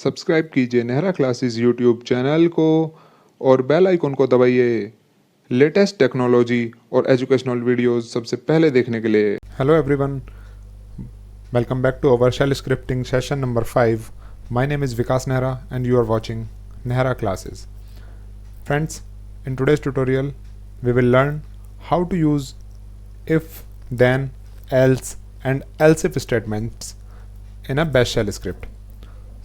Subscribe कीजिए Nehra classes YouTube channel को और बेल आइकन को दबाइए लेटेस्ट टेक्नोलॉजी और एजुकेशनल वीडियोस सबसे पहले देखने के लिए। Hello everyone, welcome back to our shell scripting session number 5. My name is Vikas Nehra and you are watching Nehra classes. Friends, in today's tutorial we will learn how to use if, then, else and else if statements in a bash shell script.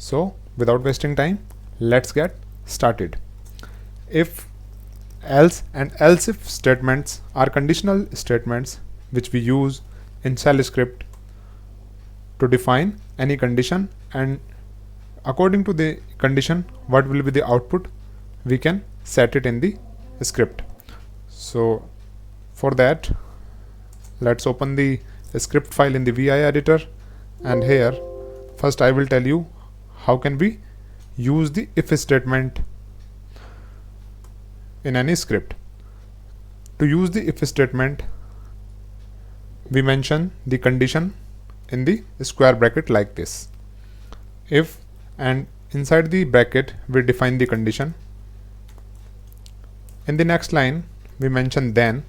So without wasting time, let's get started. If, else and else if statements are conditional statements which we use in shell script to define any condition, and according to the condition what will be the output, we can set it in the script. So for that, let's open the script file in the VI editor, and here first I will tell you how can we use the if statement in any script. To use the if statement, we mention the condition in the square bracket like this. If, and inside the bracket we define the condition. In the next line we mention then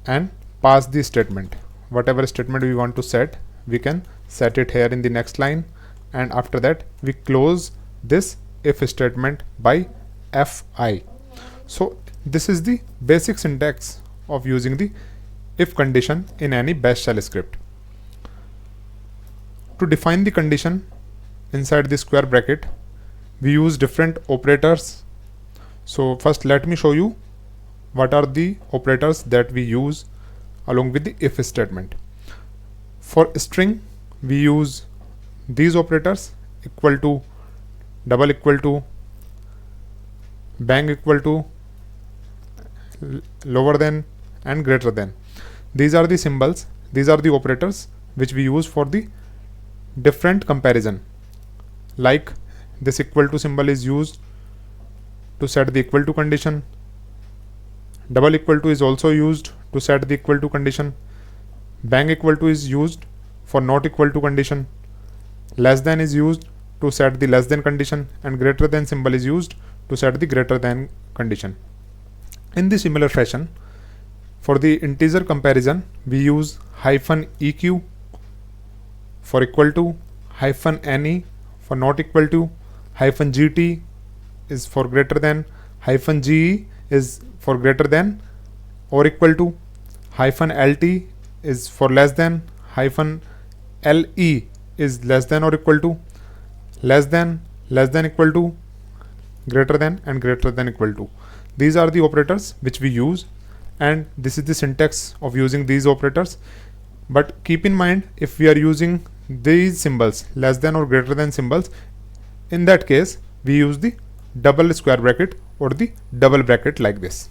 and pass the statement. Whatever statement we want to set, we can set it here in the next line, and after that we close this if statement by fi. So this is the basic syntax of using the if condition in any bash shell script. To define the condition inside the square bracket, we use different operators. So first let me show you what are the operators that we use along with the if statement. For string, we use these operators: equal to, double equal to, bang equal to, lower than and greater than. These are the symbols, these are the operators which we use for the different comparison. Like this equal to symbol is used to set the equal to condition, double equal to is also used to set the equal to condition, bang equal to is used for not equal to condition, less than is used to set the less than condition, and greater than symbol is used to set the greater than condition. In the similar fashion, for the integer comparison we use -eq for equal to, -ne for not equal to, -gt is for greater than, -ge is for greater than or equal to, -lt is for less than, -le is less than or equal to, less than equal to, greater than and greater than equal to. These are the operators which we use, and this is the syntax of using these operators. But keep in mind, if we are using these symbols, less than or greater than symbols, in that case we use the double square bracket or the double bracket like this.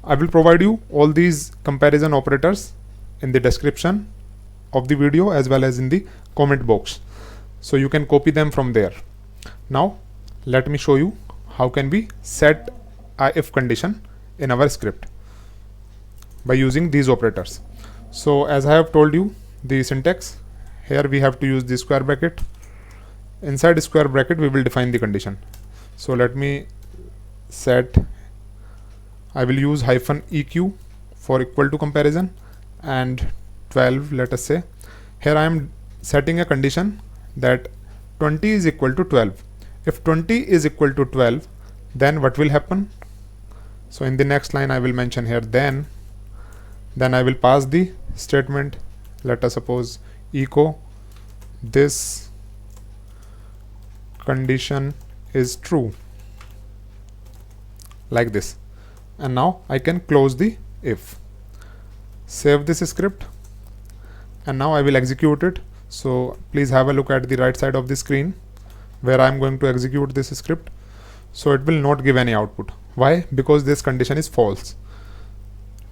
I will provide you all these comparison operators in the description of the video as well as in the comment box, so you can copy them from there. Now let me show you how can we set a if condition in our script by using these operators. So as I have told you the syntax, here we have to use the square bracket. Inside square bracket we will define the condition. So let me set, I will use -eq for equal to comparison and 12, let us say. Here I am setting a condition that 20 is equal to 12. If 20 is equal to 12, then what will happen? So in the next line I will mention here then I will pass the statement. Let us suppose echo this condition is true, like this, and now I can close the if. Save this script, and now I will execute it. So please have a look at the right side of the screen where I am going to execute this script. So it will not give any output. Why? Because this condition is false.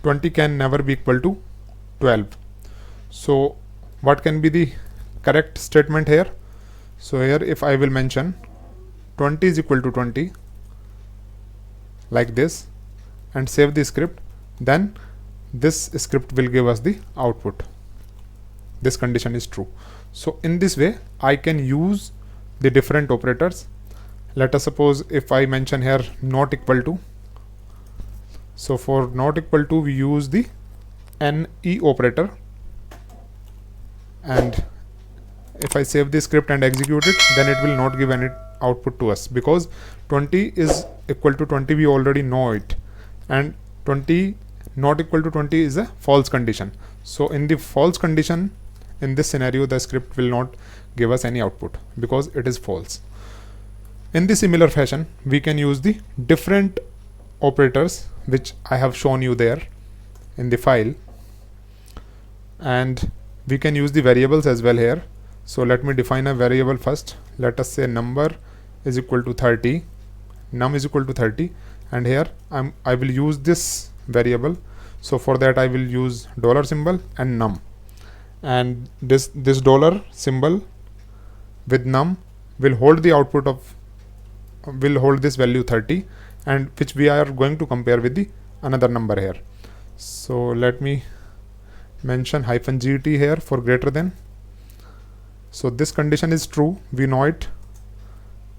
20 can never be equal to 12. So what can be the correct statement here? So here if I will mention 20 is equal to 20 like this and save the script, then this script will give us the output. This condition is true. So in this way I can use the different operators. Let us suppose if I mention here not equal to, so for not equal to we use the NE operator, and if I save this script and execute it, then it will not give any output to us, because 20 is equal to 20, we already know it, and 20 not equal to 20 is a false condition. So in the false condition, in this scenario the script will not give us any output because it is false. In the similar fashion we can use the different operators which I have shown you there in the file, and we can use the variables as well here. So let me define a variable first. Let us say number is equal to 30, num is equal to 30, and here I will use this variable. So for that I will use dollar symbol and num, and this dollar symbol with num will hold the output of, will hold this value 30, and which we are going to compare with the another number here. So let me mention -gt here for greater than. So this condition is true, we know it,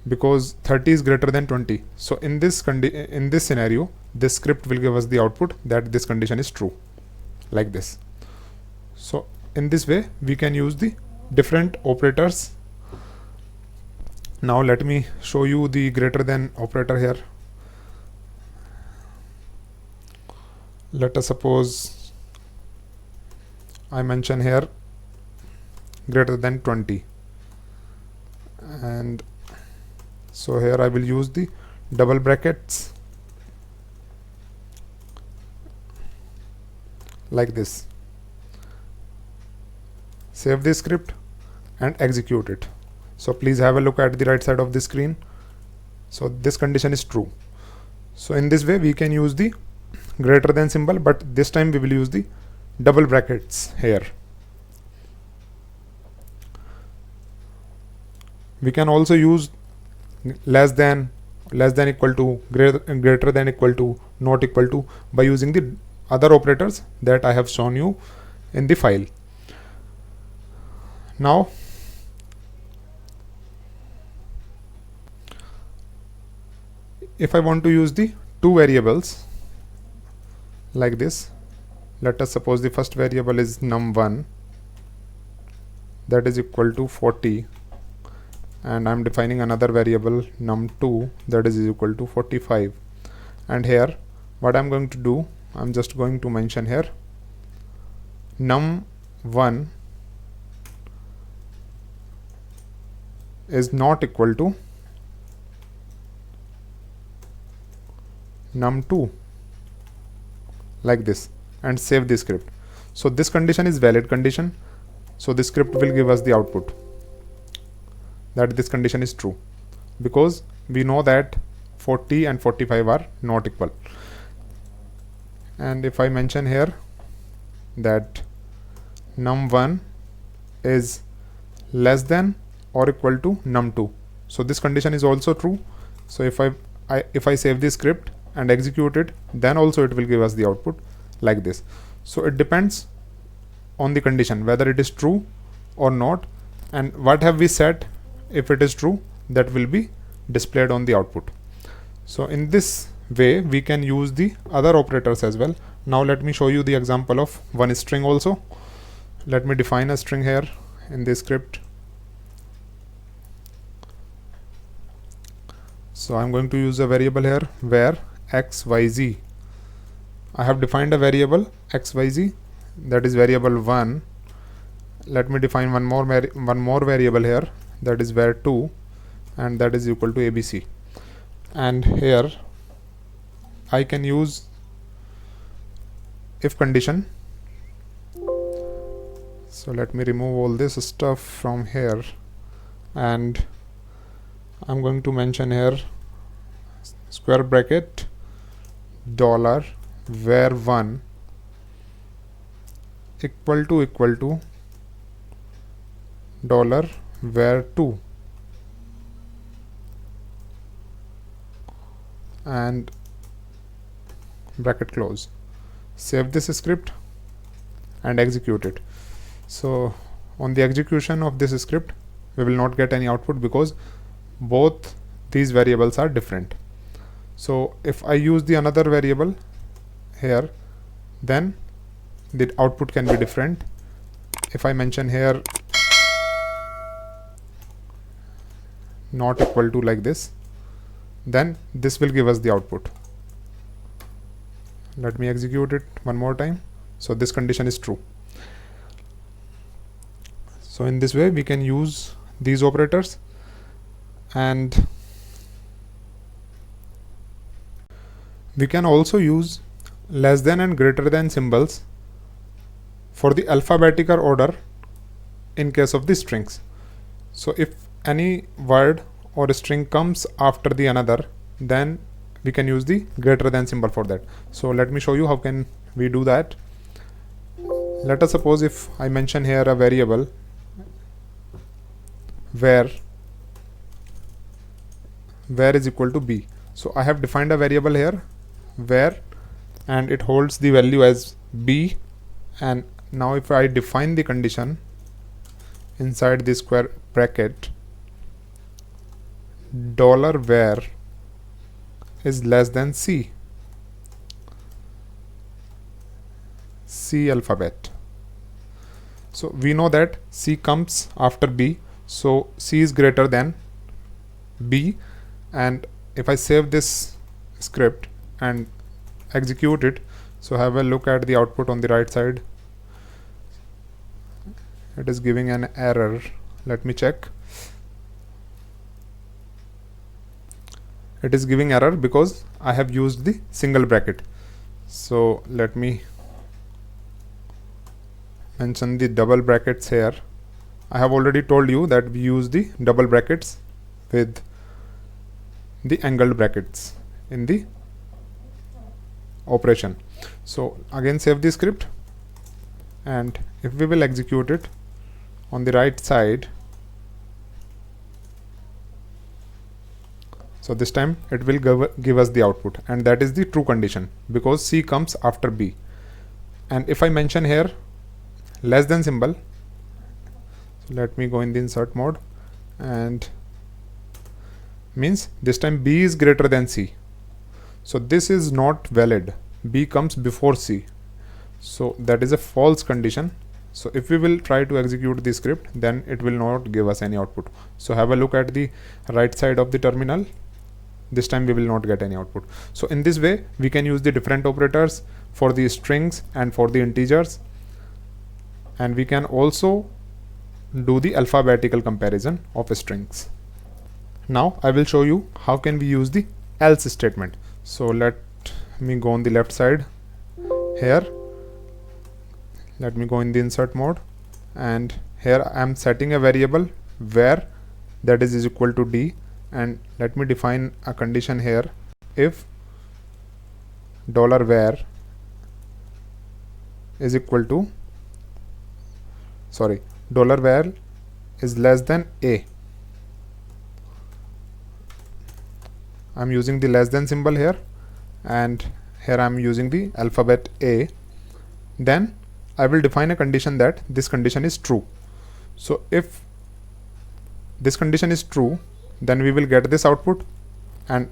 because 30 is greater than 20. So in this scenario this script will give us the output that this condition is true, like this. So in this way we can use the different operators. Now let me show you the greater than operator here. Let us suppose I mention here greater than 20, and so here I will use the double brackets like this. Save this script and execute it. So please have a look at the right side of the screen. So this condition is true. So in this way we can use the greater than symbol, but this time we will use the double brackets here. We can also use less than equal to, greater than equal to, not equal to, by using the other operators that I have shown you in the file. Now if I want to use the two variables like this, let us suppose the first variable is num1, that is equal to 40, and I'm defining another variable num2 that is equal to 45. And here what I'm going to do, I'm just going to mention here num1 is not equal to num2, like this, and save the script. So this condition is valid condition, so the script will give us the output that this condition is true, because we know that 40 and 45 are not equal. And if I mention here that num1 is less than or equal to num2, so this condition is also true. So if I save the script and execute it, then also it will give us the output like this. So it depends on the condition whether it is true or not, and what have we set. If it is true, that will be displayed on the output. So in this way we can use the other operators as well. Now let me show you the example of one string also. Let me define a string here in this script. So I'm going to use a variable here where xyz. I have defined a variable xyz, that is variable 1. Let me define one more variable here, that is var2, and that is equal to abc. And here I can use if condition. So let me remove all this stuff from here, and I'm going to mention here square bracket dollar var1 equal to dollar var2, and bracket close. Save this script and execute it. So on the execution of this script we will not get any output because both these variables are different. So if I use the another variable here, then the output can be different. If I mention here not equal to like this, then this will give us the output. Let me execute it one more time. So this condition is true. So in this way we can use these operators, and we can also use less than and greater than symbols for the alphabetical order in case of the strings. So if any word or string comes after the another, then we can use the greater than symbol for that. So let me show you how can we do that. Let us suppose if I mention here a variable where is equal to b. So I have defined a variable here where, and it holds the value as b, and now if I define the condition inside the square bracket, $var is less than c alphabet. So we know that c comes after b, so c is greater than b. And if I save this script and execute it, so have a look at the output on the right side. It is giving an error. Let me check. It is giving error because I have used the single bracket. So let me mention the double brackets here. I have already told you that we use the double brackets with the angled brackets in the operation. So again save the script, and if we will execute it on the right side, so this time it will give us the output, and that is the true condition because c comes after b. And if I mention here less than symbol, so let me go in the insert mode, and means this time b is greater than c. So this is not valid. B comes before c, so that is a false condition. So if we will try to execute the script, then it will not give us any output. So have a look at the right side of the terminal. This time we will not get any output. So in this way we can use the different operators for the strings and for the integers, and we can also do the alphabetical comparison of strings. Now I will show you how can we use the else statement. So let me go on the left side here. Let me go in the insert mode, and here I am setting a variable where that is equal to d, and let me define a condition here. If $var is equal to $var is less than a, I'm using the less than symbol here, and here I'm using the alphabet a, then I will define a condition that this condition is true. So if this condition is true, then we will get this output, and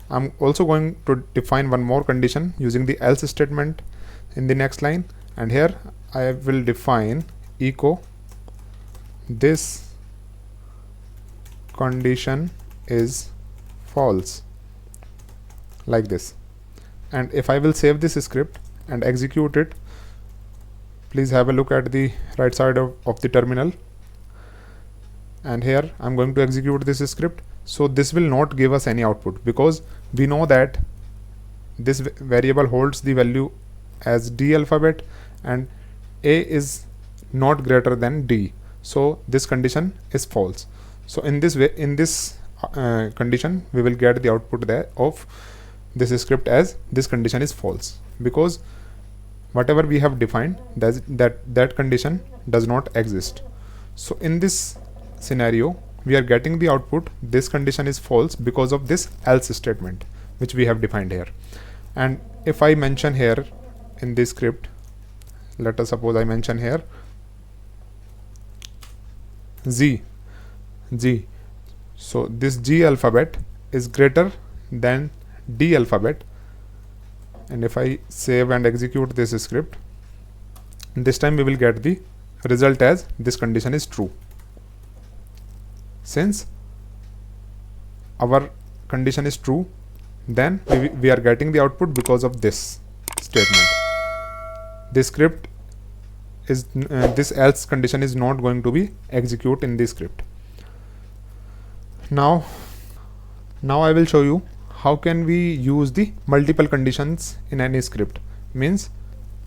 I'm also going to define one more condition using the else statement in the next line, and here I will define echo this condition is false, like this. And if I will save this script and execute it, please have a look at the right side of the terminal, and here I'm going to execute this script. So this will not give us any output because we know that this variable holds the value as d alphabet and a is not greater than d, so this condition is false. So in this way, in this condition, we will get the output there of this script as this condition is false, because whatever we have defined, that condition does not exist. So in this scenario we are getting the output this condition is false because of this else statement which we have defined here. And if I mention here in this script, let us suppose I mention here G. So this G alphabet is greater than D alphabet, and if I save and execute this script, this time we will get the result as this condition is true. Since our condition is true, then we are getting the output because of this statement. This script is this else condition is not going to be execute in this script. Now I will show you how can we use the multiple conditions in any script, means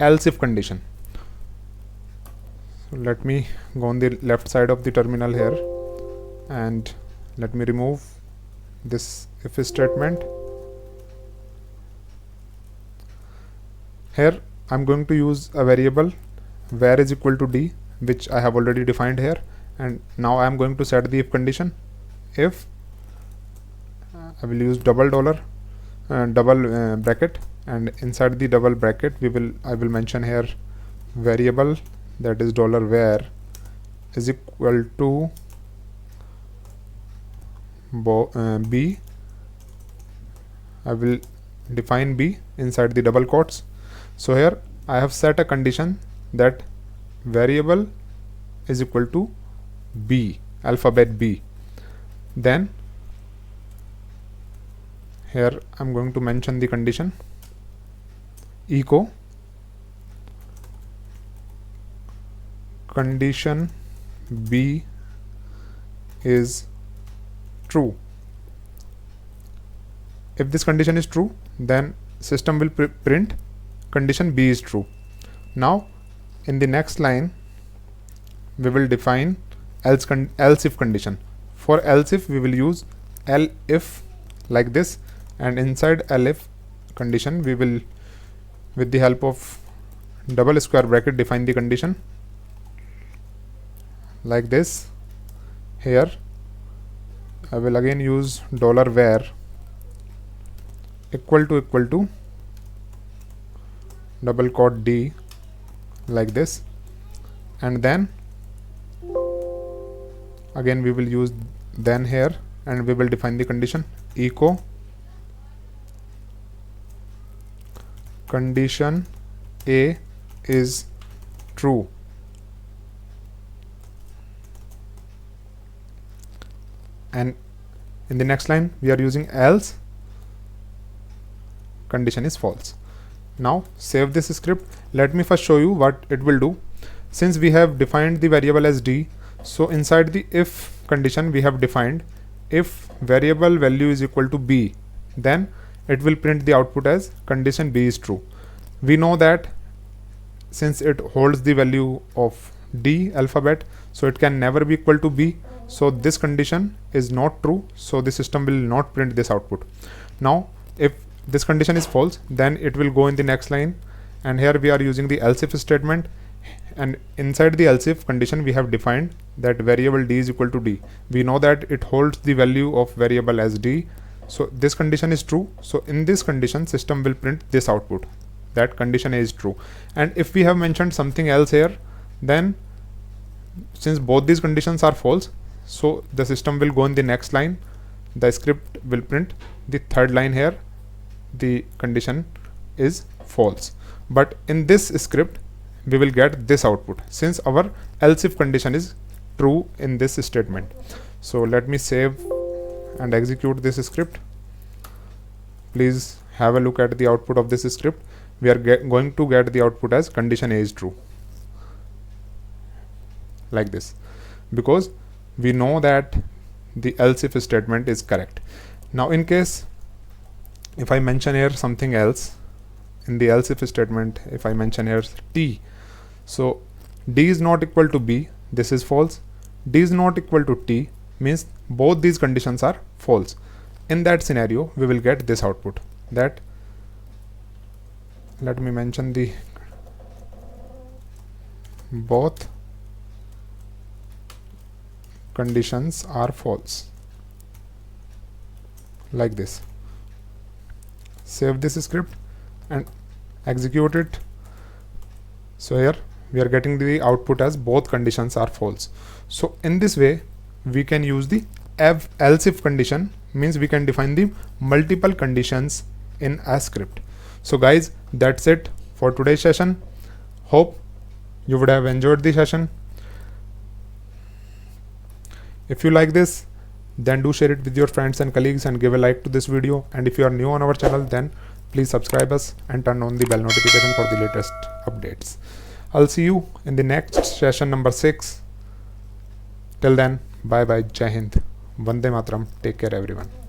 else if condition. So let me go on the left side of the terminal here, and let me remove this if statement. Here I'm going to use a variable var is equal to d, which I have already defined here, and now I am going to set the if condition. If I will use double bracket, and inside the double bracket I will mention here variable, that is $var is equal to b. I will define b inside the double quotes. So here I have set a condition that variable is equal to b, alphabet b. Then here I'm going to mention the condition echo condition b is true. If this condition is true, then system will print condition b is true. Now in the next line we will define else if condition. For else if we will use elif like this, and inside elif condition we will, with the help of double square bracket, define the condition like this. Here I will again use $var equal to double quote d like this, and then again we will use then here, and we will define the condition echo condition a is true. And in the next line we are using else condition is false. Now save this script. Let me first show you what it will do. Since we have defined the variable as d, so inside the if condition we have defined if variable value is equal to b, then it will print the output as condition b is true. We know that since it holds the value of d alphabet, so it can never be equal to b, so this condition is not true, so the system will not print this output. Now if this condition is false, then it will go in the next line, and here we are using the else if statement, and inside the else if condition we have defined that variable d is equal to d. We know that it holds the value of variable as d, so this condition is true. So in this condition system will print this output, that condition A is true. And if we have mentioned something else here, then since both these conditions are false, so the system will go in the next line, the script will print the third line here, the condition is false. But in this script we will get this output since our else if condition is true in this statement. So let me save and execute this script. Please have a look at the output of this script. We are going to get the output as condition A is true like this, because we know that the else if statement is correct. Now in case if I mention here something else in the else if statement, if I mention here t, so d is not equal to b, this is false. D is not equal to t means both these conditions are false. In that scenario we will get this output, that, let me mention the both conditions are false like this. Save this script and execute it. So here we are getting the output as both conditions are false. So in this way we can use the else if condition, means we can define the multiple conditions in a script. So guys, that's it for today's session. Hope you would have enjoyed the session. If you like this, then do share it with your friends and colleagues and give a like to this video. And if you are new on our channel, then please subscribe us and turn on the bell notification for the latest updates. I'll see you in the next session number 6. Till then, bye bye, Jai Hind, Vande Mataram, take care everyone.